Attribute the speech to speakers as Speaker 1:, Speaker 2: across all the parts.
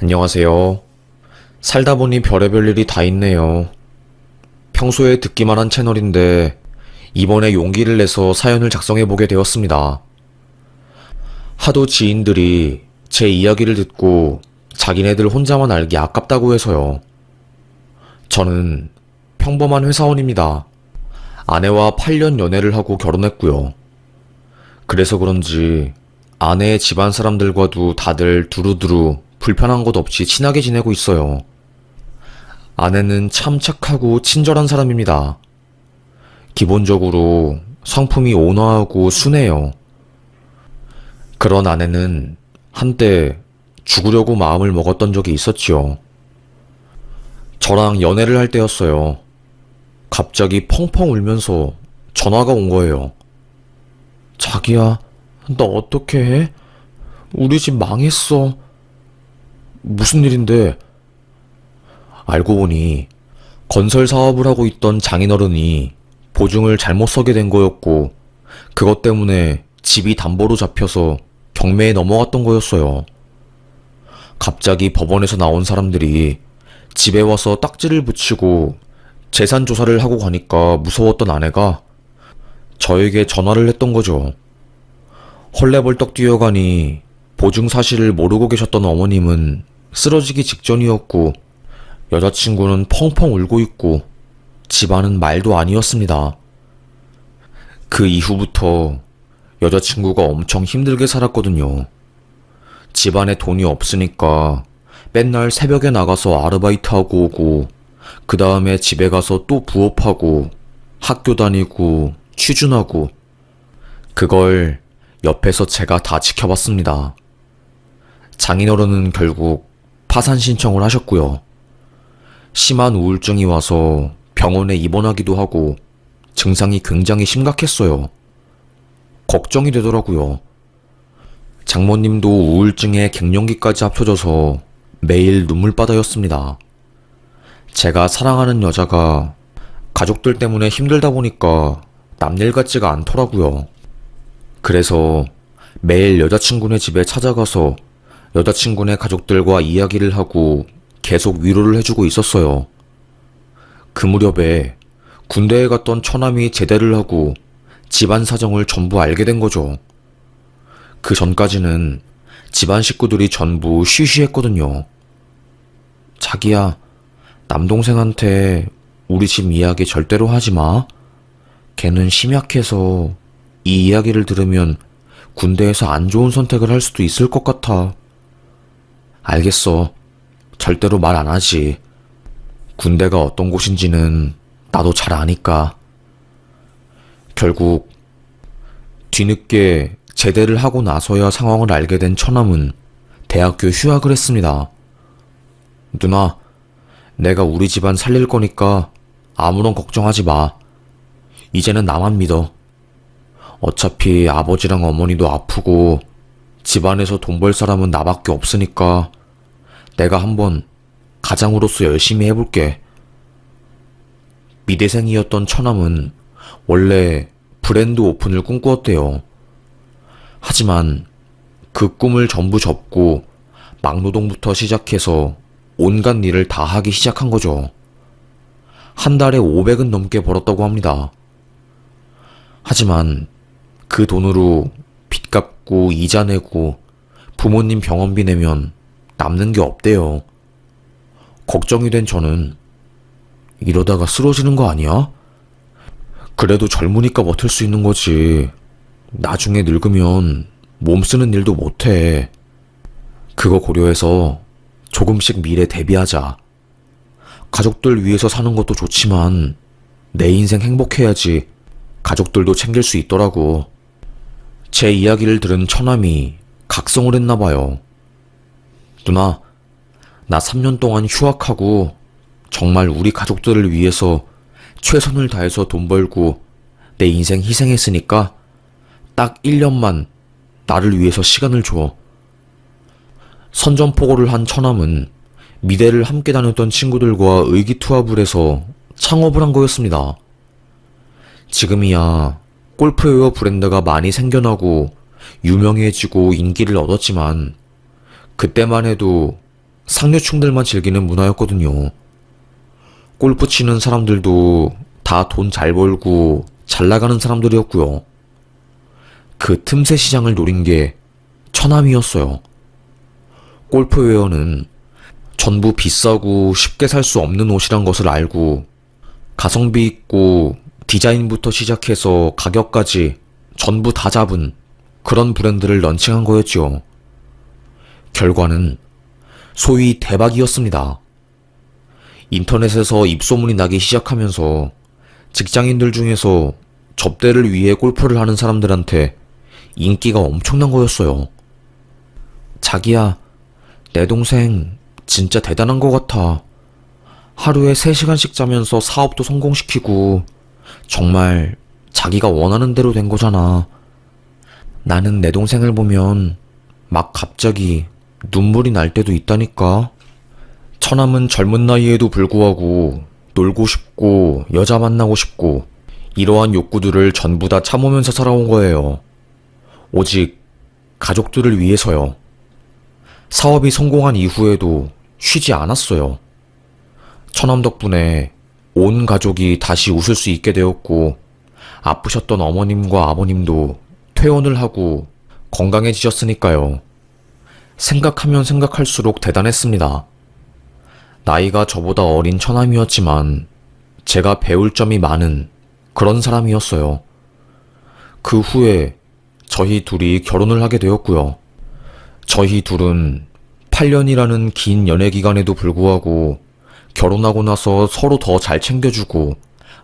Speaker 1: 안녕하세요. 살다 보니 별의별 일이 다 있네요. 평소에 듣기만 한 채널인데 이번에 용기를 내서 사연을 작성해보게 되었습니다. 하도 지인들이 제 이야기를 듣고 자기네들 혼자만 알기 아깝다고 해서요. 저는 평범한 회사원입니다. 아내와 8년 연애를 하고 결혼했고요. 그래서 그런지 아내의 집안 사람들과도 다들 두루두루 불편한 것 없이 친하게 지내고 있어요. 아내는 참 착하고 친절한 사람입니다. 기본적으로 성품이 온화하고 순해요. 그런 아내는 한때 죽으려고 마음을 먹었던 적이 있었지요. 저랑 연애를 할 때였어요. 갑자기 펑펑 울면서 전화가 온 거예요. 자기야, 나 어떻게 해? 우리 집 망했어. 무슨 일인데? 알고 보니 건설 사업을 하고 있던 장인어른이 보증을 잘못 서게 된 거였고, 그것 때문에 집이 담보로 잡혀서 경매에 넘어갔던 거였어요. 갑자기 법원에서 나온 사람들이 집에 와서 딱지를 붙이고 재산 조사를 하고 가니까 무서웠던 아내가 저에게 전화를 했던 거죠. 헐레벌떡 뛰어가니 보증 사실을 모르고 계셨던 어머님은 쓰러지기 직전이었고, 여자친구는 펑펑 울고 있고 집안은 말도 아니었습니다. 그 이후부터 여자친구가 엄청 힘들게 살았거든요. 집안에 돈이 없으니까 맨날 새벽에 나가서 아르바이트하고 오고, 그 다음에 집에 가서 또 부업하고 학교 다니고 취준하고, 그걸 옆에서 제가 다 지켜봤습니다. 장인어른은 결국 파산 신청을 하셨고요. 심한 우울증이 와서 병원에 입원하기도 하고 증상이 굉장히 심각했어요. 걱정이 되더라고요. 장모님도 우울증에 갱년기까지 합쳐져서 매일 눈물바다였습니다. 제가 사랑하는 여자가 가족들 때문에 힘들다 보니까 남일 같지가 않더라고요. 그래서 매일 여자친구네 집에 찾아가서 여자친구네 가족들과 이야기를 하고 계속 위로를 해주고 있었어요. 그 무렵에 군대에 갔던 처남이 제대를 하고 집안 사정을 전부 알게 된 거죠. 그 전까지는 집안 식구들이 전부 쉬쉬했거든요. 자기야, 남동생한테 우리 집 이야기 절대로 하지 마. 걔는 심약해서 이 이야기를 들으면 군대에서 안 좋은 선택을 할 수도 있을 것 같아. 알겠어. 절대로 말 안 하지. 군대가 어떤 곳인지는 나도 잘 아니까. 결국 뒤늦게 제대를 하고 나서야 상황을 알게 된 처남은 대학교 휴학을 했습니다. 누나, 내가 우리 집안 살릴 거니까 아무런 걱정하지 마. 이제는 나만 믿어. 어차피 아버지랑 어머니도 아프고 집안에서 돈 벌 사람은 나밖에 없으니까 내가 한번 가장으로서 열심히 해볼게. 미대생이었던 처남은 원래 브랜드 오픈을 꿈꾸었대요. 하지만 그 꿈을 전부 접고 막노동부터 시작해서 온갖 일을 다 하기 시작한 거죠. 한 달에 500은 넘게 벌었다고 합니다. 하지만 그 돈으로 빚 갚고 이자 내고 부모님 병원비 내면 남는 게 없대요. 걱정이 된 저는 이러다가 쓰러지는 거 아니야? 그래도 젊으니까 버틸 수 있는 거지. 나중에 늙으면 몸 쓰는 일도 못해. 그거 고려해서 조금씩 미래 대비하자. 가족들 위해서 사는 것도 좋지만 내 인생 행복해야지 가족들도 챙길 수 있더라고. 제 이야기를 들은 처남이 각성을 했나 봐요. 누나, 나 3년 동안 휴학하고 정말 우리 가족들을 위해서 최선을 다해서 돈 벌고 내 인생 희생했으니까 딱 1년만 나를 위해서 시간을 줘. 선전포고를 한 처남은 미대를 함께 다녔던 친구들과 의기투합을 해서 창업을 한 거였습니다. 지금이야 골프웨어 브랜드가 많이 생겨나고 유명해지고 인기를 얻었지만, 그때만 해도 상류층들만 즐기는 문화였거든요. 골프 치는 사람들도 다 돈 잘 벌고 잘 나가는 사람들이었고요. 그 틈새 시장을 노린 게 처남이었어요. 골프웨어는 전부 비싸고 쉽게 살 수 없는 옷이란 것을 알고 가성비 있고 디자인부터 시작해서 가격까지 전부 다 잡은 그런 브랜드를 런칭한 거였죠. 결과는 소위 대박이었습니다. 인터넷에서 입소문이 나기 시작하면서 직장인들 중에서 접대를 위해 골프를 하는 사람들한테 인기가 엄청난 거였어요. 자기야, 내 동생 진짜 대단한 것 같아. 하루에 3시간씩 자면서 사업도 성공시키고 정말 자기가 원하는 대로 된 거잖아. 나는 내 동생을 보면 막 갑자기 눈물이 날 때도 있다니까. 처남은 젊은 나이에도 불구하고 놀고 싶고 여자 만나고 싶고 이러한 욕구들을 전부 다 참으면서 살아온 거예요. 오직 가족들을 위해서요. 사업이 성공한 이후에도 쉬지 않았어요. 처남 덕분에 온 가족이 다시 웃을 수 있게 되었고 아프셨던 어머님과 아버님도 퇴원을 하고 건강해지셨으니까요. 생각하면 생각할수록 대단했습니다. 나이가 저보다 어린 처남이었지만 제가 배울 점이 많은 그런 사람이었어요. 그 후에 저희 둘이 결혼을 하게 되었고요. 저희 둘은 8년이라는 긴 연애 기간에도 불구하고 결혼하고 나서 서로 더 잘 챙겨주고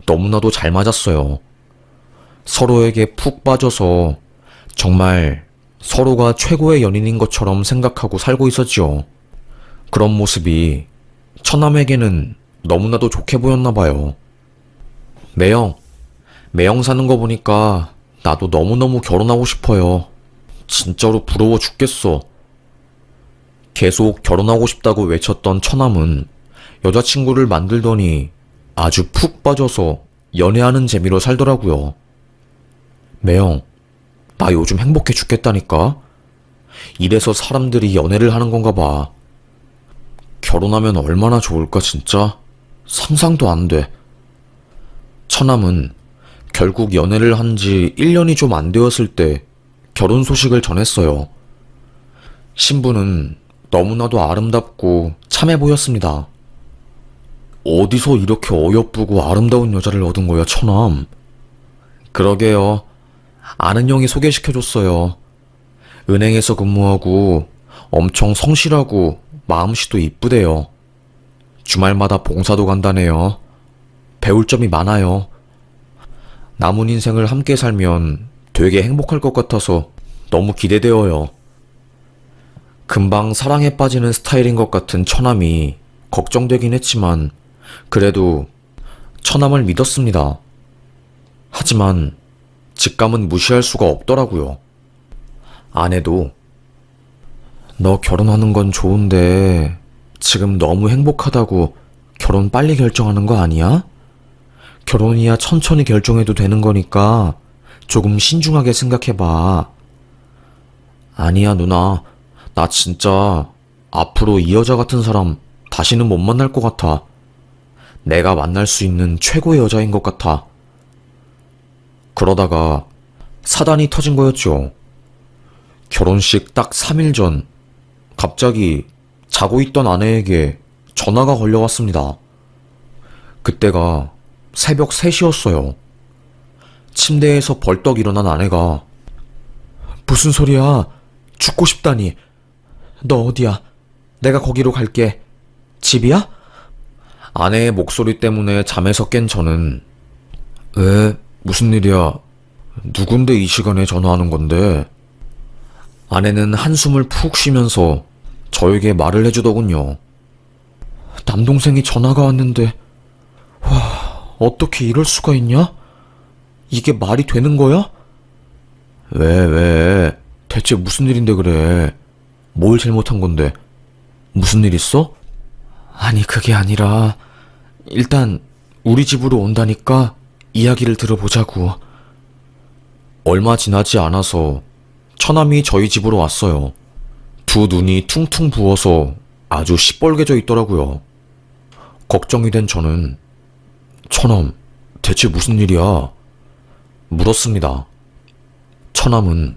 Speaker 1: 너무나도 잘 맞았어요. 서로에게 푹 빠져서 정말 서로가 최고의 연인인 것처럼 생각하고 살고 있었지요. 그런 모습이 처남에게는 너무나도 좋게 보였나 봐요. 매형 사는 거 보니까 나도 너무너무 결혼하고 싶어요. 진짜로 부러워 죽겠어. 계속 결혼하고 싶다고 외쳤던 처남은 여자친구를 만들더니 아주 푹 빠져서 연애하는 재미로 살더라고요. 매형, 나 요즘 행복해 죽겠다니까? 이래서 사람들이 연애를 하는 건가 봐. 결혼하면 얼마나 좋을까 진짜? 상상도 안 돼. 처남은 결국 연애를 한 지 1년이 좀 안 되었을 때 결혼 소식을 전했어요. 신부는 너무나도 아름답고 참해 보였습니다. 어디서 이렇게 어여쁘고 아름다운 여자를 얻은 거야, 처남? 그러게요. 아는 형이 소개시켜줬어요. 은행에서 근무하고 엄청 성실하고 마음씨도 이쁘대요. 주말마다 봉사도 간다네요. 배울 점이 많아요. 남은 인생을 함께 살면 되게 행복할 것 같아서 너무 기대되어요. 금방 사랑에 빠지는 스타일인 것 같은 처남이 걱정되긴 했지만 그래도 처남을 믿었습니다. 하지만 직감은 무시할 수가 없더라고요. 아내도 너 결혼하는 건 좋은데 지금 너무 행복하다고 결혼 빨리 결정하는 거 아니야? 결혼이야 천천히 결정해도 되는 거니까 조금 신중하게 생각해봐. 아니야 누나, 나 진짜 앞으로 이 여자 같은 사람 다시는 못 만날 것 같아. 내가 만날 수 있는 최고의 여자인 것 같아. 그러다가 사단이 터진 거였죠. 결혼식 딱 3일 전 갑자기 자고 있던 아내에게 전화가 걸려왔습니다. 그때가 새벽 3시였어요. 침대에서 벌떡 일어난 아내가 무슨 소리야? 죽고 싶다니. 너 어디야? 내가 거기로 갈게. 집이야? 아내의 목소리 때문에 잠에서 깬 저는 왜? 무슨 일이야? 누군데 이 시간에 전화하는 건데? 아내는 한숨을 푹 쉬면서 저에게 말을 해주더군요. 남동생이 전화가 왔는데, 와, 어떻게 이럴 수가 있냐? 이게 말이 되는 거야? 왜? 대체 무슨 일인데 그래? 뭘 잘못한 건데? 무슨 일 있어? 아니, 그게 아니라, 일단, 우리 집으로 온다니까 이야기를 들어보자고. 얼마 지나지 않아서 처남이 저희 집으로 왔어요. 두 눈이 퉁퉁 부어서 아주 시뻘개져 있더라고요. 걱정이 된 저는 처남, 대체 무슨 일이야? 물었습니다. 처남은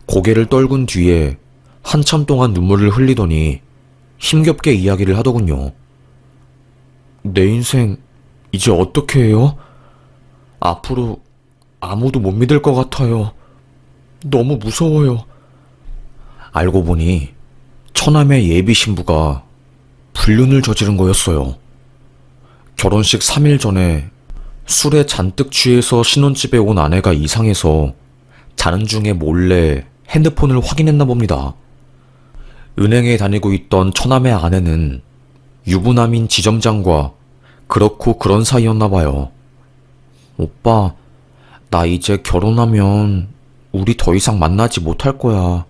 Speaker 1: 고개를 떨군 뒤에 한참 동안 눈물을 흘리더니 힘겹게 이야기를 하더군요. 내 인생 이제 어떻게 해요? 앞으로 아무도 못 믿을 것 같아요. 너무 무서워요. 알고 보니 처남의 예비 신부가 불륜을 저지른 거였어요. 결혼식 3일 전에 술에 잔뜩 취해서 신혼집에 온 아내가 이상해서 자는 중에 몰래 핸드폰을 확인했나 봅니다. 은행에 다니고 있던 처남의 아내는 유부남인 지점장과 그렇고 그런 사이였나 봐요. 오빠, 나 이제 결혼하면 우리 더 이상 만나지 못할 거야.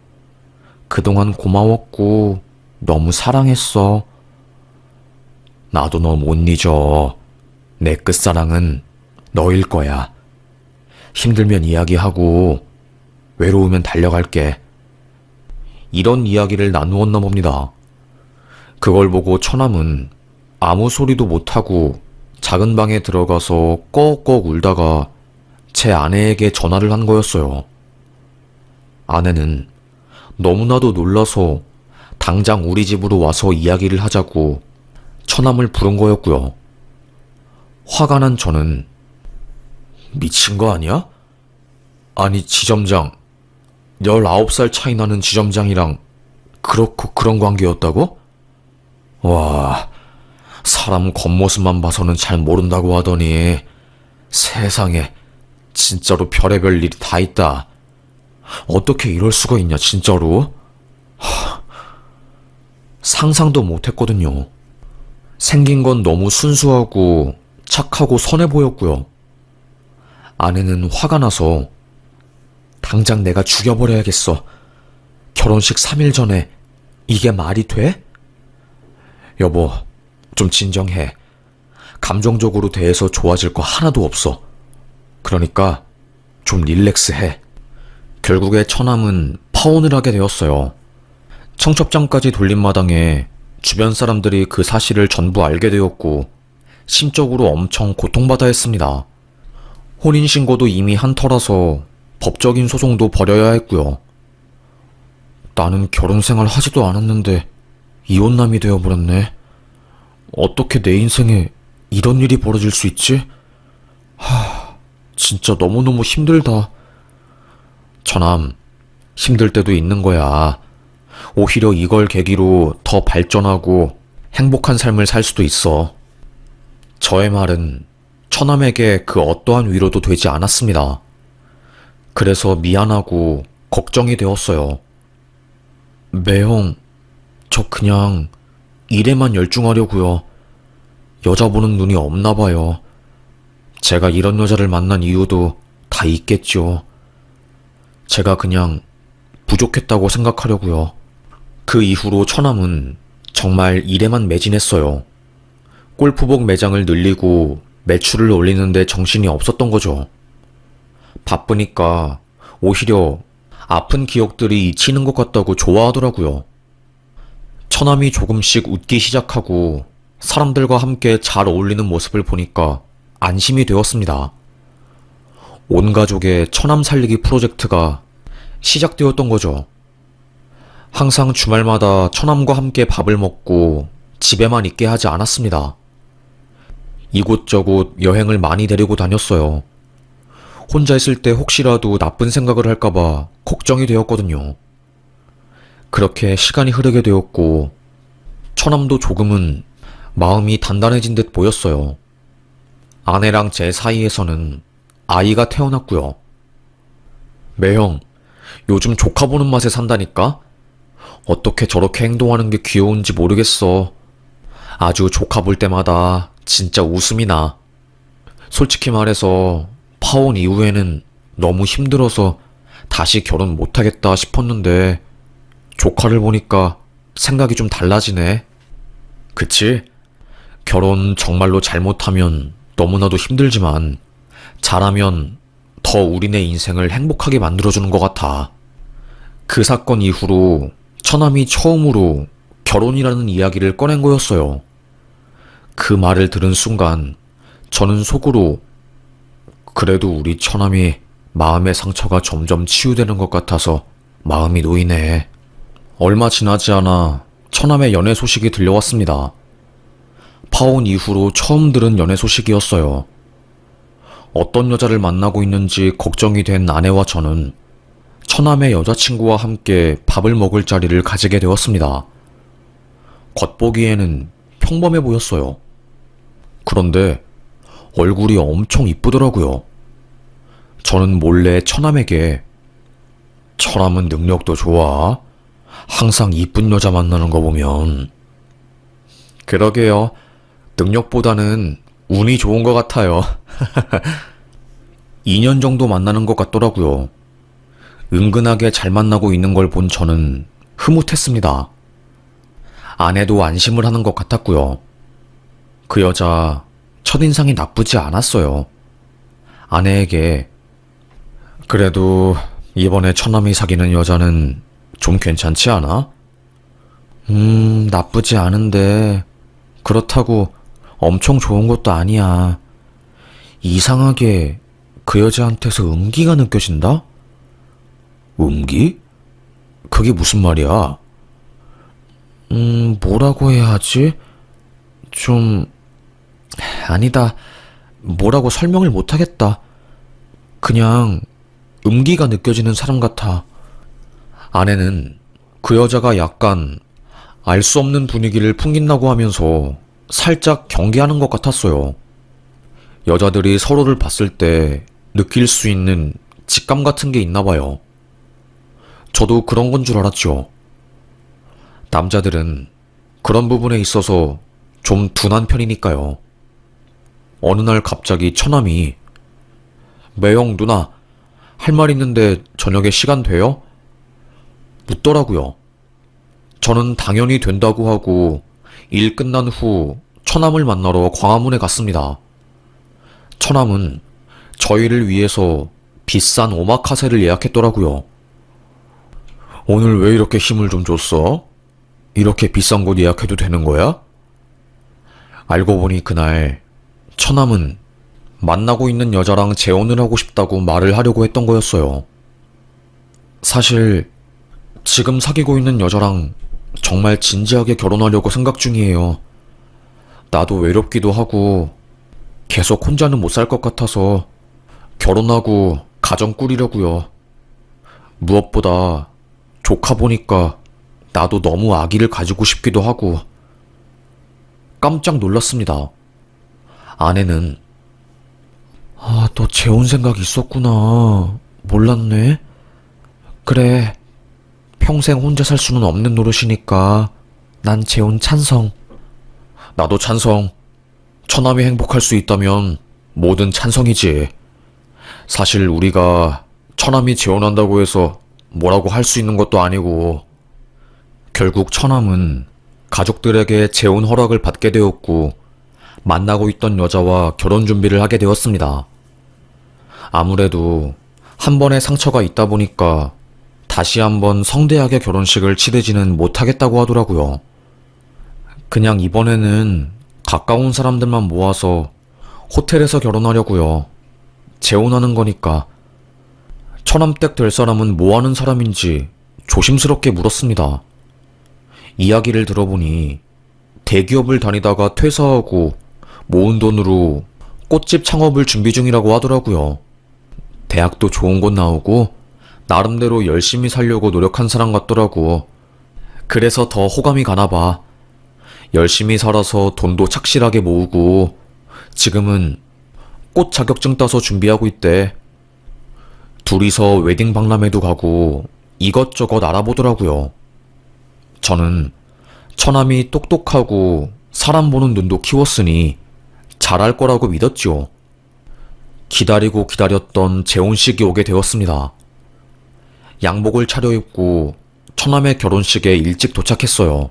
Speaker 1: 그동안 고마웠고 너무 사랑했어. 나도 너 못 잊어. 내 끝사랑은 너일 거야. 힘들면 이야기하고 외로우면 달려갈게. 이런 이야기를 나누었나 봅니다. 그걸 보고 처남은 아무 소리도 못하고 작은 방에 들어가서 꺽꺽 울다가 제 아내에게 전화를 한 거였어요. 아내는 너무나도 놀라서 당장 우리 집으로 와서 이야기를 하자고 처남을 부른 거였고요. 화가 난 저는 미친 거 아니야? 아니 지점장, 19살 차이 나는 지점장이랑 그렇고 그런 관계였다고? 와, 사람 겉모습만 봐서는 잘 모른다고 하더니 세상에 진짜로 별의별 일이 다 있다. 어떻게 이럴 수가 있냐 진짜로? 상상도 못했거든요. 생긴 건 너무 순수하고 착하고 선해 보였고요. 아내는 화가 나서 당장 내가 죽여버려야겠어. 결혼식 3일 전에 이게 말이 돼? 여보, 좀 진정해. 감정적으로 대해서 좋아질 거 하나도 없어. 그러니까 좀 릴렉스해. 결국에 처남은 파혼을 하게 되었어요. 청첩장까지 돌린 마당에 주변 사람들이 그 사실을 전부 알게 되었고 심적으로 엄청 고통받아 했습니다. 혼인신고도 이미 한 터라서 법적인 소송도 벌여야 했고요. 나는 결혼생활 하지도 않았는데 이혼남이 되어버렸네. 어떻게 내 인생에 이런 일이 벌어질 수 있지? 진짜 너무너무 힘들다. 처남, 힘들 때도 있는 거야. 오히려 이걸 계기로 더 발전하고 행복한 삶을 살 수도 있어. 저의 말은 처남에게 그 어떠한 위로도 되지 않았습니다. 그래서 미안하고 걱정이 되었어요. 매형, 저 그냥 일에만 열중하려고요. 여자 보는 눈이 없나 봐요. 제가 이런 여자를 만난 이유도 다 있겠죠. 제가 그냥 부족했다고 생각하려고요. 그 이후로 처남은 정말 일에만 매진했어요. 골프복 매장을 늘리고 매출을 올리는데 정신이 없었던 거죠. 바쁘니까 오히려 아픈 기억들이 잊히는 것 같다고 좋아하더라고요. 처남이 조금씩 웃기 시작하고 사람들과 함께 잘 어울리는 모습을 보니까 안심이 되었습니다. 온 가족의 처남 살리기 프로젝트가 시작되었던 거죠. 항상 주말마다 처남과 함께 밥을 먹고 집에만 있게 하지 않았습니다. 이곳저곳 여행을 많이 데리고 다녔어요. 혼자 있을 때 혹시라도 나쁜 생각을 할까봐 걱정이 되었거든요. 그렇게 시간이 흐르게 되었고 처남도 조금은 마음이 단단해진 듯 보였어요. 아내랑 제 사이에서는 아이가 태어났고요. 매형, 요즘 조카 보는 맛에 산다니까? 어떻게 저렇게 행동하는 게 귀여운지 모르겠어. 아주 조카 볼 때마다 진짜 웃음이 나. 솔직히 말해서 파혼 이후에는 너무 힘들어서 다시 결혼 못하겠다 싶었는데 조카를 보니까 생각이 좀 달라지네. 그치? 결혼 정말로 잘못하면 너무나도 힘들지만 잘하면 더 우리네 인생을 행복하게 만들어주는 것 같아. 그 사건 이후로 처남이 처음으로 결혼이라는 이야기를 꺼낸 거였어요. 그 말을 들은 순간 저는 속으로 그래도 우리 처남이 마음의 상처가 점점 치유되는 것 같아서 마음이 놓이네. 얼마 지나지 않아 처남의 연애 소식이 들려왔습니다. 파혼 이후로 처음 들은 연애 소식이었어요. 어떤 여자를 만나고 있는지 걱정이 된 아내와 저는 처남의 여자친구와 함께 밥을 먹을 자리를 가지게 되었습니다. 겉보기에는 평범해 보였어요. 그런데 얼굴이 엄청 이쁘더라고요. 저는 몰래 처남에게 처남은 능력도 좋아. 항상 이쁜 여자 만나는 거 보면. 그러게요. 능력보다는 운이 좋은 것 같아요. 2년 정도 만나는 것 같더라고요. 은근하게 잘 만나고 있는 걸 본 저는 흐뭇했습니다. 아내도 안심을 하는 것 같았고요. 그 여자 첫인상이 나쁘지 않았어요. 아내에게 그래도 이번에 처남이 사귀는 여자는 좀 괜찮지 않아? 나쁘지 않은데 그렇다고 엄청 좋은 것도 아니야. 이상하게 그 여자한테서 음기가 느껴진다? 음기? 그게 무슨 말이야? 뭐라고 해야 하지? 좀... 아니다. 뭐라고 설명을 못하겠다. 그냥 음기가 느껴지는 사람 같아. 아내는 그 여자가 약간 알 수 없는 분위기를 풍긴다고 하면서 살짝 경계하는 것 같았어요. 여자들이 서로를 봤을 때 느낄 수 있는 직감 같은 게 있나 봐요. 저도 그런 건 줄 알았죠. 남자들은 그런 부분에 있어서 좀 둔한 편이니까요. 어느 날 갑자기 처남이 매영 누나, 할 말 있는데 저녁에 시간 돼요? 묻더라고요. 저는 당연히 된다고 하고 일 끝난 후 처남을 만나러 광화문에 갔습니다. 처남은 저희를 위해서 비싼 오마카세를 예약했더라고요. 오늘 왜 이렇게 힘을 좀 줬어? 이렇게 비싼 곳 예약해도 되는 거야? 알고 보니 그날 처남은 만나고 있는 여자랑 재혼을 하고 싶다고 말을 하려고 했던 거였어요. 사실 지금 사귀고 있는 여자랑 정말 진지하게 결혼하려고 생각 중이에요. 나도 외롭기도 하고 계속 혼자는 못 살 것 같아서 결혼하고 가정 꾸리려고요. 무엇보다 조카 보니까 나도 너무 아기를 가지고 싶기도 하고. 깜짝 놀랐습니다. 아내는 너 재혼 생각 있었구나. 몰랐네. 그래, 평생 혼자 살 수는 없는 노릇이니까 난 재혼 찬성. 나도 찬성. 처남이 행복할 수 있다면 뭐든 찬성이지. 사실 우리가 처남이 재혼한다고 해서 뭐라고 할 수 있는 것도 아니고. 결국 처남은 가족들에게 재혼 허락을 받게 되었고 만나고 있던 여자와 결혼 준비를 하게 되었습니다. 아무래도 한 번의 상처가 있다 보니까 다시 한번 성대하게 결혼식을 치르지는 못하겠다고 하더라고요. 그냥 이번에는 가까운 사람들만 모아서 호텔에서 결혼하려고요. 재혼하는 거니까. 처남댁 될 사람은 뭐 하는 사람인지 조심스럽게 물었습니다. 이야기를 들어보니 대기업을 다니다가 퇴사하고 모은 돈으로 꽃집 창업을 준비 중이라고 하더라고요. 대학도 좋은 곳 나오고 나름대로 열심히 살려고 노력한 사람 같더라고. 그래서 더 호감이 가나 봐. 열심히 살아서 돈도 착실하게 모으고 지금은 꽃 자격증 따서 준비하고 있대. 둘이서 웨딩 박람회도 가고 이것저것 알아보더라고요. 저는 처남이 똑똑하고 사람 보는 눈도 키웠으니 잘할 거라고 믿었지요. 기다리고 기다렸던 재혼식이 오게 되었습니다. 양복을 차려입고 처남의 결혼식에 일찍 도착했어요.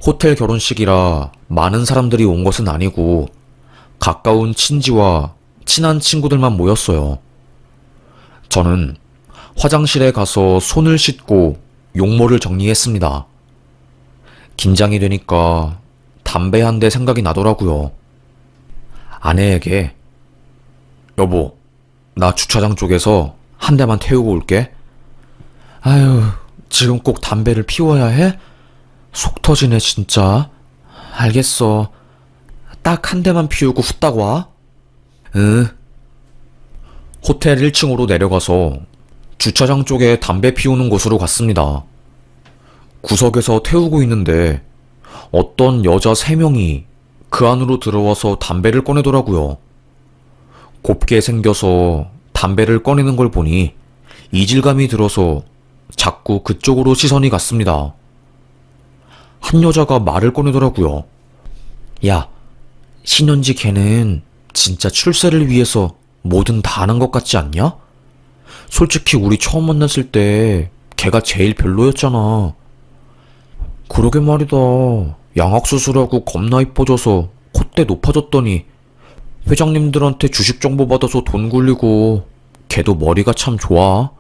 Speaker 1: 호텔 결혼식이라 많은 사람들이 온 것은 아니고 가까운 친지와 친한 친구들만 모였어요. 저는 화장실에 가서 손을 씻고 용모를 정리했습니다. 긴장이 되니까 담배 한 대 생각이 나더라고요. 아내에게 여보, 나 주차장 쪽에서 한 대만 태우고 올게. 아유, 지금 꼭 담배를 피워야 해? 속 터지네 진짜. 알겠어. 딱 한 대만 피우고 후딱 와. 응. 호텔 1층으로 내려가서 주차장 쪽에 담배 피우는 곳으로 갔습니다. 구석에서 태우고 있는데 어떤 여자 3명이 그 안으로 들어와서 담배를 꺼내더라고요. 곱게 생겨서 담배를 꺼내는 걸 보니 이질감이 들어서 자꾸 그쪽으로 시선이 갔습니다. 한 여자가 말을 꺼내더라고요. 야, 신현지 걔는 진짜 출세를 위해서 뭐든 다 하는 것 같지 않냐? 솔직히 우리 처음 만났을 때 걔가 제일 별로였잖아. 그러게 말이다. 양악수술하고 겁나 이뻐져서 콧대 높아졌더니 회장님들한테 주식 정보 받아서 돈 굴리고 걔도 머리가 참 좋아.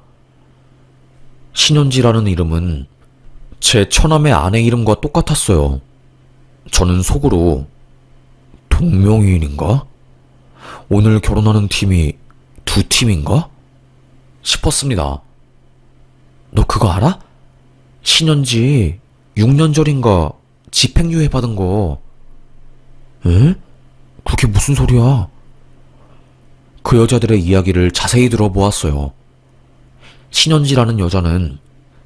Speaker 1: 신현지라는 이름은 제 처남의 아내 이름과 똑같았어요. 저는 속으로 동명이인인가? 오늘 결혼하는 팀이 2팀인가? 싶었습니다. 너 그거 알아? 신현지 6년 전인가 집행유예 받은 거. 에? 그게 무슨 소리야? 그 여자들의 이야기를 자세히 들어보았어요. 신현지라는 여자는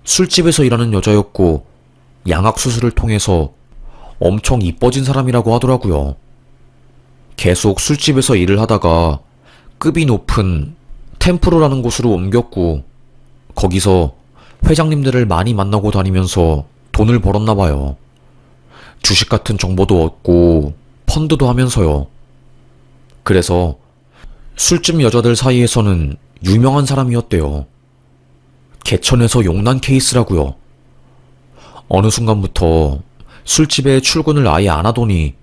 Speaker 1: 술집에서 일하는 여자였고 양악수술을 통해서 엄청 이뻐진 사람이라고 하더라고요. 계속 술집에서 일을 하다가 급이 높은 템프로라는 곳으로 옮겼고 거기서 회장님들을 많이 만나고 다니면서 돈을 벌었나 봐요. 주식 같은 정보도 얻고 펀드도 하면서요. 그래서 술집 여자들 사이에서는 유명한 사람이었대요. 개천에서 용난 케이스라고요. 어느 순간부터 술집에 출근을 아예 안 하더니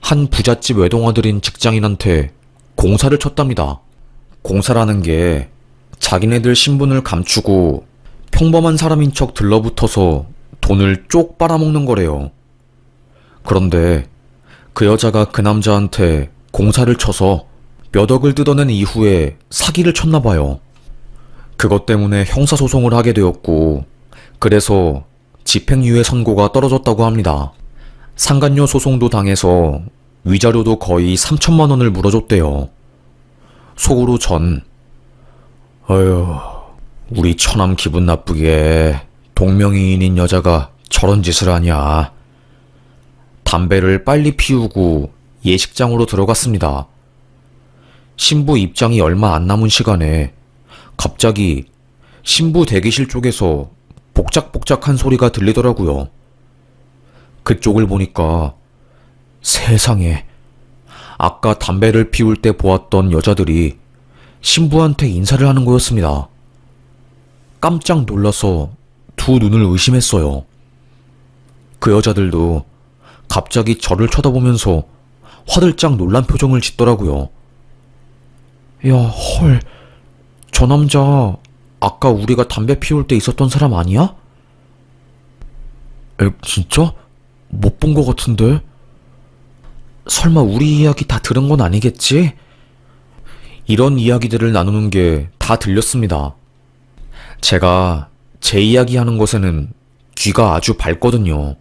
Speaker 1: 한 부잣집 외동아들인 직장인한테 공사를 쳤답니다. 공사라는 게 자기네들 신분을 감추고 평범한 사람인 척 들러붙어서 돈을 쪽 빨아먹는 거래요. 그런데 그 여자가 그 남자한테 공사를 쳐서 몇 억을 뜯어낸 이후에 사기를 쳤나 봐요. 그것 때문에 형사소송을 하게 되었고 그래서 집행유예 선고가 떨어졌다고 합니다. 상간녀 소송도 당해서 위자료도 거의 3천만 원을 물어줬대요. 속으로 전 어휴, 우리 처남 기분 나쁘게 동명이인인 여자가 저런 짓을 하냐. 담배를 빨리 피우고 예식장으로 들어갔습니다. 신부 입장이 얼마 안 남은 시간에 갑자기 신부 대기실 쪽에서 복작복작한 소리가 들리더라고요. 그쪽을 보니까 세상에, 아까 담배를 피울 때 보았던 여자들이 신부한테 인사를 하는 거였습니다. 깜짝 놀라서 두 눈을 의심했어요. 그 여자들도 갑자기 저를 쳐다보면서 화들짝 놀란 표정을 짓더라고요. 야, 헐, 저 남자 아까 우리가 담배 피울 때 있었던 사람 아니야? 에, 진짜? 못 본 것 같은데? 설마 우리 이야기 다 들은 건 아니겠지? 이런 이야기들을 나누는 게 다 들렸습니다. 제가 제 이야기 하는 것에는 귀가 아주 밝거든요.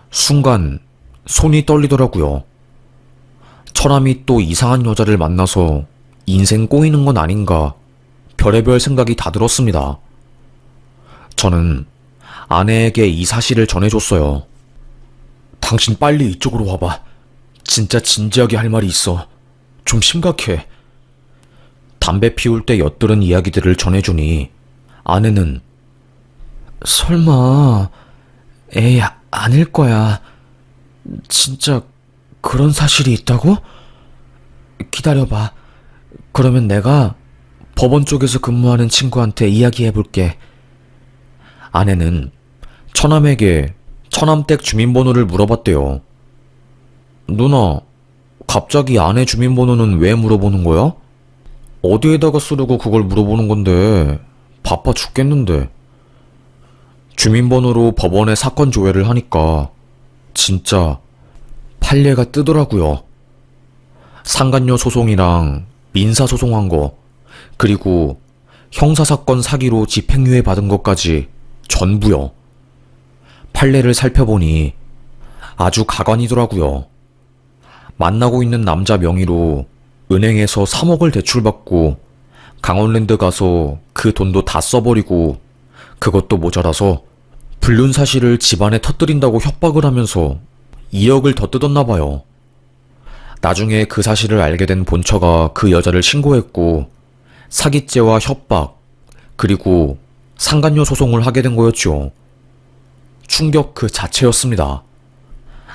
Speaker 1: 순간 손이 떨리더라고요. 처남이 또 이상한 여자를 만나서 인생 꼬이는 건 아닌가 별의별 생각이 다 들었습니다. 저는 아내에게 이 사실을 전해줬어요. 당신 빨리 이쪽으로 와봐. 진짜 진지하게 할 말이 있어. 좀 심각해. 담배 피울 때 엿들은 이야기들을 전해주니 아내는 설마 에이 아닐 거야. 진짜 그런 사실이 있다고? 기다려봐. 그러면 내가 법원 쪽에서 근무하는 친구한테 이야기해볼게. 아내는 처남에게 처남댁 주민번호를 물어봤대요. 누나, 갑자기 아내 주민번호는 왜 물어보는 거야? 어디에다가 쓰려고 그걸 물어보는 건데 바빠 죽겠는데. 주민번호로 법원에 사건 조회를 하니까 진짜 판례가 뜨더라고요. 상간녀 소송이랑 민사소송한 거, 그리고 형사사건 사기로 집행유예 받은 것까지 전부요. 판례를 살펴보니 아주 가관이더라고요. 만나고 있는 남자 명의로 은행에서 3억을 대출받고 강원랜드 가서 그 돈도 다 써버리고 그것도 모자라서 불륜사실을 집안에 터뜨린다고 협박을 하면서 2억을 더 뜯었나봐요. 나중에 그 사실을 알게 된 본처가 그 여자를 신고했고 사기죄와 협박, 그리고 상간녀 소송을 하게 된 거였죠. 충격 그 자체였습니다.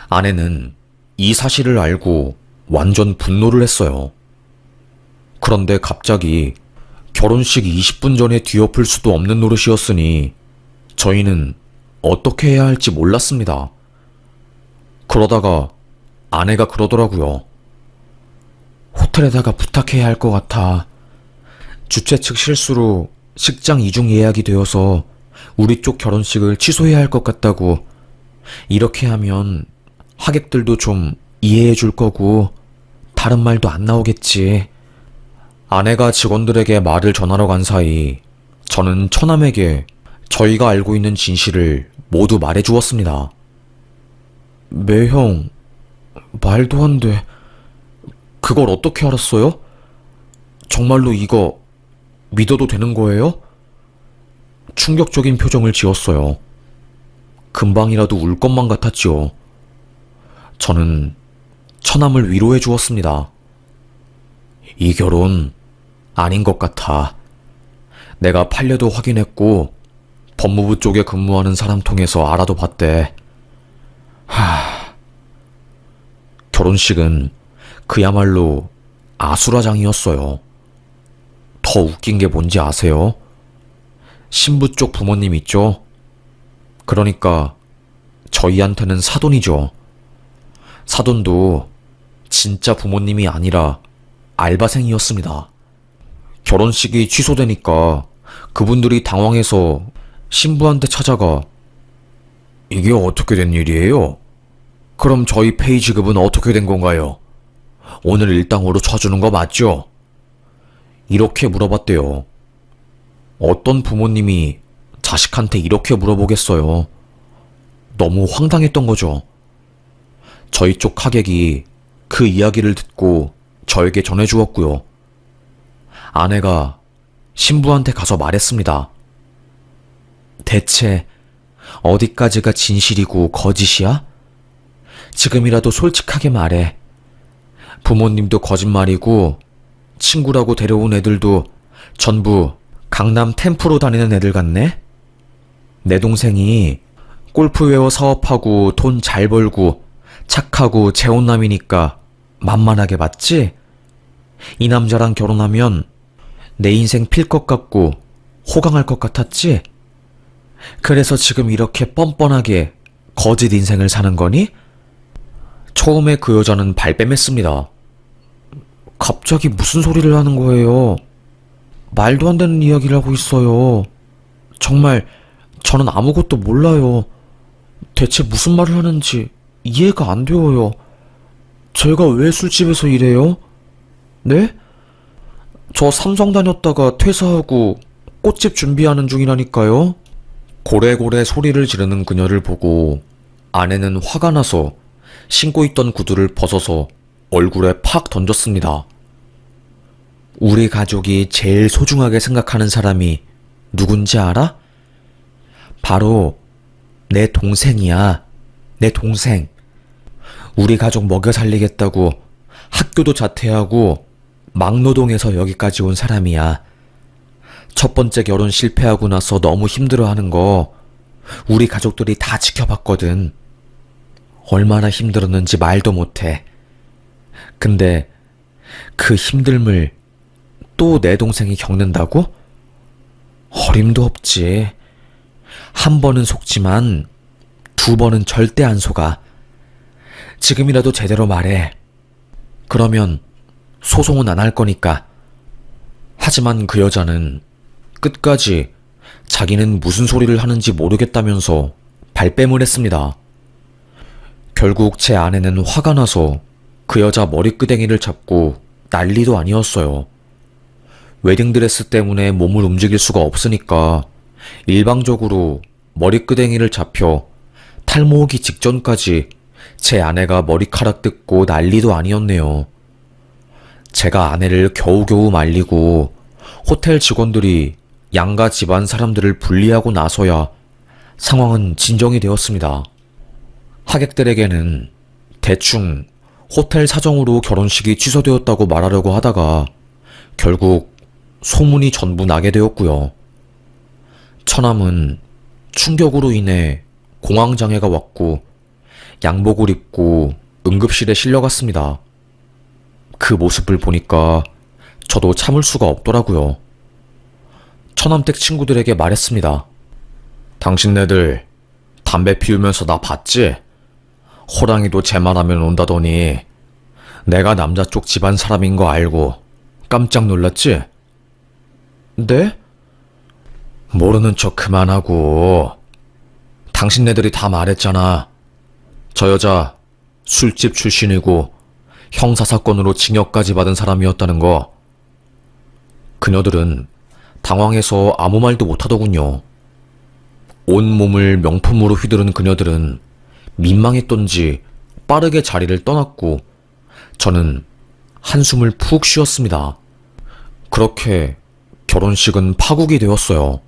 Speaker 1: 아내는 이 사실을 알고 완전 분노를 했어요. 그런데 갑자기 결혼식 20분 전에 뒤엎을 수도 없는 노릇이었으니 저희는 어떻게 해야 할지 몰랐습니다. 그러다가 아내가 그러더라고요. 호텔에다가 부탁해야 할 것 같아. 주최 측 실수로 식장 이중 예약이 되어서 우리 쪽 결혼식을 취소해야 할 것 같다고. 이렇게 하면 하객들도 좀 이해해 줄 거고 다른 말도 안 나오겠지. 아내가 직원들에게 말을 전하러 간 사이 저는 처남에게 저희가 알고 있는 진실을 모두 말해 주었습니다. 매형, 말도 안 돼. 그걸 어떻게 알았어요? 정말로 이거 믿어도 되는 거예요? 충격적인 표정을 지었어요. 금방이라도 울 것만 같았지요. 저는 처남을 위로해 주었습니다. 이 결혼 아닌 것 같아. 내가 판례도 확인했고 법무부 쪽에 근무하는 사람 통해서 알아도 봤대. 결혼식은 그야말로 아수라장이었어요. 더 웃긴 게 뭔지 아세요? 신부 쪽 부모님 있죠? 그러니까 저희한테는 사돈이죠. 사돈도 진짜 부모님이 아니라 알바생이었습니다. 결혼식이 취소되니까 그분들이 당황해서 신부한테 찾아가 이게 어떻게 된 일이에요? 그럼 저희 페이 지급은 어떻게 된 건가요? 오늘 일당으로 쳐주는 거 맞죠? 이렇게 물어봤대요. 어떤 부모님이 자식한테 이렇게 물어보겠어요. 너무 황당했던 거죠. 저희 쪽 하객이 그 이야기를 듣고 저에게 전해주었고요. 아내가 신부한테 가서 말했습니다. 대체 어디까지가 진실이고 거짓이야? 지금이라도 솔직하게 말해. 부모님도 거짓말이고 친구라고 데려온 애들도 전부 강남 템프로 다니는 애들 같네? 내 동생이 골프웨어 사업하고 돈 잘 벌고 착하고 재혼남이니까 만만하게 봤지? 이 남자랑 결혼하면 내 인생 필 것 같고 호강할 것 같았지? 그래서 지금 이렇게 뻔뻔하게 거짓 인생을 사는 거니? 처음에 그 여자는 발뺌했습니다. 갑자기 무슨 소리를 하는 거예요? 말도 안 되는 이야기를 하고 있어요. 정말 저는 아무것도 몰라요. 대체 무슨 말을 하는지 이해가 안 되어요. 제가 왜 술집에서 일해요? 네? 저 삼성 다녔다가 퇴사하고 꽃집 준비하는 중이라니까요. 고래고래 소리를 지르는 그녀를 보고 아내는 화가 나서 신고 있던 구두를 벗어서 얼굴에 팍 던졌습니다. 우리 가족이 제일 소중하게 생각하는 사람이 누군지 알아? 바로 내 동생이야. 내 동생. 우리 가족 먹여 살리겠다고 학교도 자퇴하고 막노동해서 여기까지 온 사람이야. 첫 번째 결혼 실패하고 나서 너무 힘들어하는 거 우리 가족들이 다 지켜봤거든. 얼마나 힘들었는지 말도 못해. 근데 그 힘듦을 또 내 동생이 겪는다고? 어림도 없지. 한 번은 속지만 두 번은 절대 안 속아. 지금이라도 제대로 말해. 그러면 소송은 안 할 거니까. 하지만 그 여자는 끝까지 자기는 무슨 소리를 하는지 모르겠다면서 발뺌을 했습니다. 결국 제 아내는 화가 나서 그 여자 머리끄댕이를 잡고 난리도 아니었어요. 웨딩드레스 때문에 몸을 움직일 수가 없으니까 일방적으로 머리끄댕이를 잡혀 탈모오기 직전까지 제 아내가 머리카락 뜯고 난리도 아니었네요. 제가 아내를 겨우겨우 말리고 호텔 직원들이 양가 집안 사람들을 분리하고 나서야 상황은 진정이 되었습니다. 하객들에게는 대충 호텔 사정으로 결혼식이 취소되었다고 말하려고 하다가 결국 소문이 전부 나게 되었고요. 처남은 충격으로 인해 공황장애가 왔고 양복을 입고 응급실에 실려갔습니다. 그 모습을 보니까 저도 참을 수가 없더라고요. 처남댁 친구들에게 말했습니다. 당신네들 담배 피우면서 나 봤지? 호랑이도 제 말하면 온다더니 내가 남자 쪽 집안 사람인 거 알고 깜짝 놀랐지? 네? 모르는 척 그만하고. 당신네들이 다 말했잖아. 저 여자 술집 출신이고 형사사건으로 징역까지 받은 사람이었다는 거. 그녀들은 당황해서 아무 말도 못하더군요. 온몸을 명품으로 휘두른 그녀들은 민망했던지 빠르게 자리를 떠났고 저는 한숨을 푹 쉬었습니다. 그렇게 결혼식은 파국이 되었어요.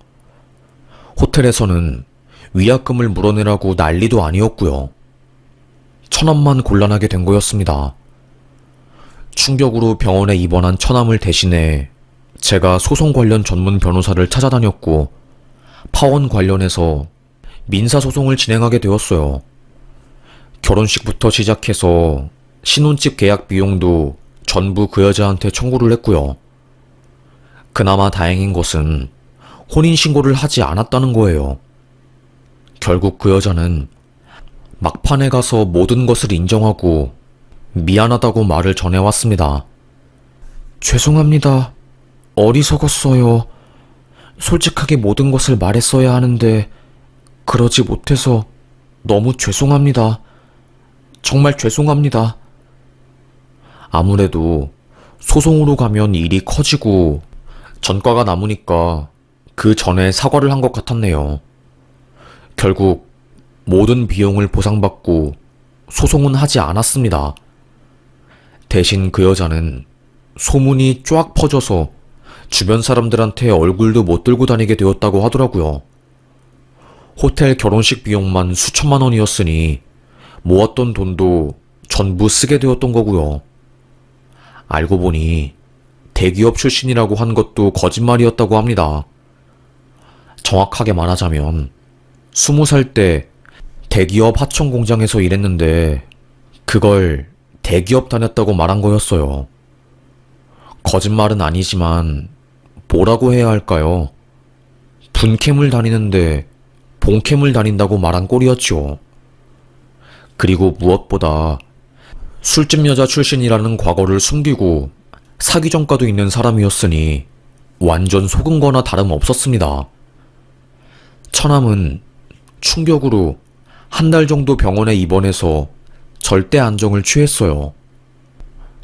Speaker 1: 호텔에서는 위약금을 물어내라고 난리도 아니었고요. 처남만 곤란하게 된 거였습니다. 충격으로 병원에 입원한 처남을 대신해 제가 소송 관련 전문 변호사를 찾아다녔고 파원 관련해서 민사소송을 진행하게 되었어요. 결혼식부터 시작해서 신혼집 계약 비용도 전부 그 여자한테 청구를 했고요. 그나마 다행인 것은 혼인신고를 하지 않았다는 거예요. 결국 그 여자는 막판에 가서 모든 것을 인정하고 미안하다고 말을 전해왔습니다. 죄송합니다. 어리석었어요. 솔직하게 모든 것을 말했어야 하는데 그러지 못해서 너무 죄송합니다. 정말 죄송합니다. 아무래도 소송으로 가면 일이 커지고 전과가 남으니까 그 전에 사과를 한 것 같았네요. 결국 모든 비용을 보상받고 소송은 하지 않았습니다. 대신 그 여자는 소문이 쫙 퍼져서 주변 사람들한테 얼굴도 못 들고 다니게 되었다고 하더라고요. 호텔 결혼식 비용만 수천만 원이었으니 모았던 돈도 전부 쓰게 되었던 거고요. 알고 보니 대기업 출신이라고 한 것도 거짓말이었다고 합니다. 정확하게 말하자면 20살 때 대기업 하청 공장에서 일했는데 그걸 대기업 다녔다고 말한 거였어요. 거짓말은 아니지만 뭐라고 해야 할까요? 분캠을 다니는데 본캠을 다닌다고 말한 꼴이었죠. 그리고 무엇보다 술집 여자 출신이라는 과거를 숨기고 사기 전과도 있는 사람이었으니 완전 속은 거나 다름없었습니다. 처남은 충격으로 한 달 정도 병원에 입원해서 절대 안정을 취했어요.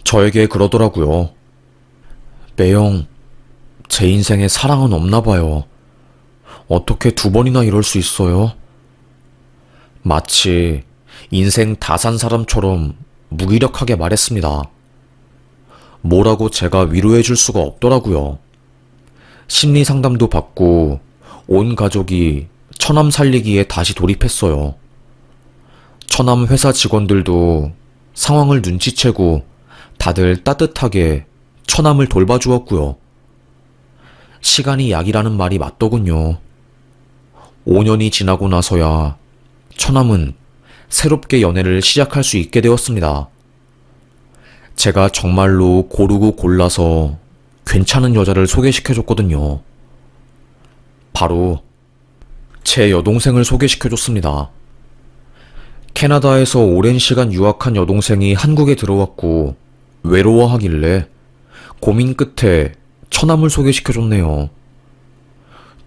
Speaker 1: 저에게 그러더라고요. 매영, 제 인생에 사랑은 없나 봐요. 어떻게 2번이나 이럴 수 있어요? 마치 인생 다 산 사람처럼 무기력하게 말했습니다. 뭐라고 제가 위로해 줄 수가 없더라고요. 심리 상담도 받고 온 가족이 처남 살리기에 다시 돌입했어요. 처남 회사 직원들도 상황을 눈치채고 다들 따뜻하게 처남을 돌봐주었고요. 시간이 약이라는 말이 맞더군요. 5년이 지나고 나서야 처남은 새롭게 연애를 시작할 수 있게 되었습니다. 제가 정말로 고르고 골라서 괜찮은 여자를 소개시켜줬거든요. 바로 제 여동생을 소개시켜줬습니다. 캐나다에서 오랜 시간 유학한 여동생이 한국에 들어왔고 외로워하길래 고민 끝에 처남을 소개시켜줬네요.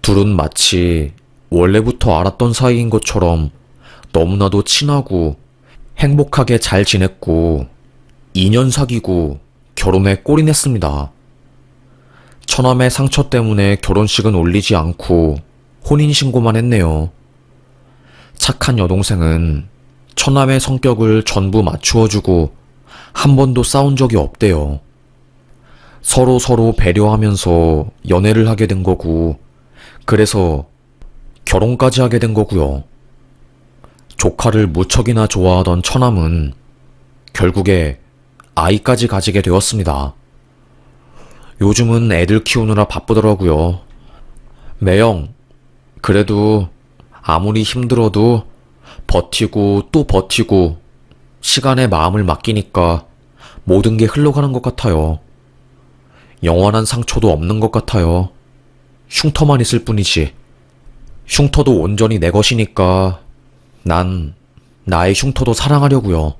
Speaker 1: 둘은 마치 원래부터 알았던 사이인 것처럼 너무나도 친하고 행복하게 잘 지냈고 2년 사귀고 결혼에 골인했습니다. 처남의 상처 때문에 결혼식은 올리지 않고 혼인신고만 했네요. 착한 여동생은 처남의 성격을 전부 맞추어주고 한 번도 싸운 적이 없대요. 서로 배려하면서 연애를 하게 된 거고, 그래서 결혼까지 하게 된 거고요. 조카를 무척이나 좋아하던 처남은 결국에 아이까지 가지게 되었습니다. 요즘은 애들 키우느라 바쁘더라고요. 매영, 그래도 아무리 힘들어도 버티고 또 버티고 시간에 마음을 맡기니까 모든 게 흘러가는 것 같아요. 영원한 상처도 없는 것 같아요. 흉터만 있을 뿐이지. 흉터도 온전히 내 것이니까 난 나의 흉터도 사랑하려고요.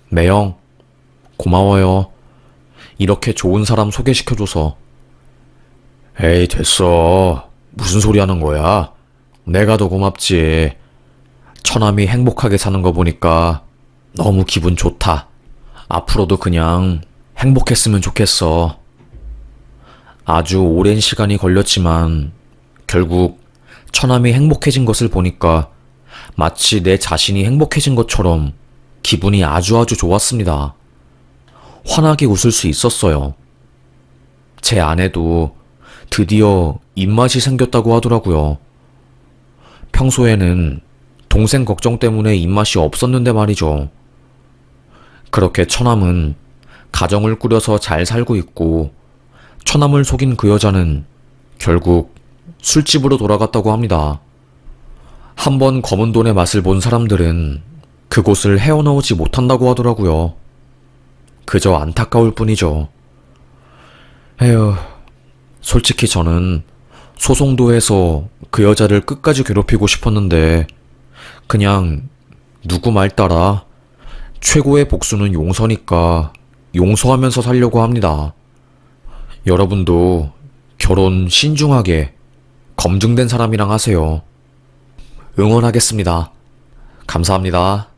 Speaker 1: 매영, 고마워요. 이렇게 좋은 사람 소개시켜줘서. 에이, 됐어. 무슨 소리 하는 거야? 내가 더 고맙지. 처남이 행복하게 사는 거 보니까 너무 기분 좋다. 앞으로도 그냥 행복했으면 좋겠어. 아주 오랜 시간이 걸렸지만 결국 처남이 행복해진 것을 보니까 마치 내 자신이 행복해진 것처럼 기분이 아주 좋았습니다. 환하게 웃을 수 있었어요. 제 아내도 드디어 입맛이 생겼다고 하더라고요. 평소에는 동생 걱정 때문에 입맛이 없었는데 말이죠. 그렇게 처남은 가정을 꾸려서 잘 살고 있고, 처남을 속인 그 여자는 결국 술집으로 돌아갔다고 합니다. 한번 검은 돈의 맛을 본 사람들은 그곳을 헤어나오지 못한다고 하더라고요. 그저 안타까울 뿐이죠. 에휴, 솔직히 저는 소송도에서 그 여자를 끝까지 괴롭히고 싶었는데 그냥 누구 말 따라 최고의 복수는 용서니까 용서하면서 살려고 합니다. 여러분도 결혼 신중하게 검증된 사람이랑 하세요. 응원하겠습니다. 감사합니다.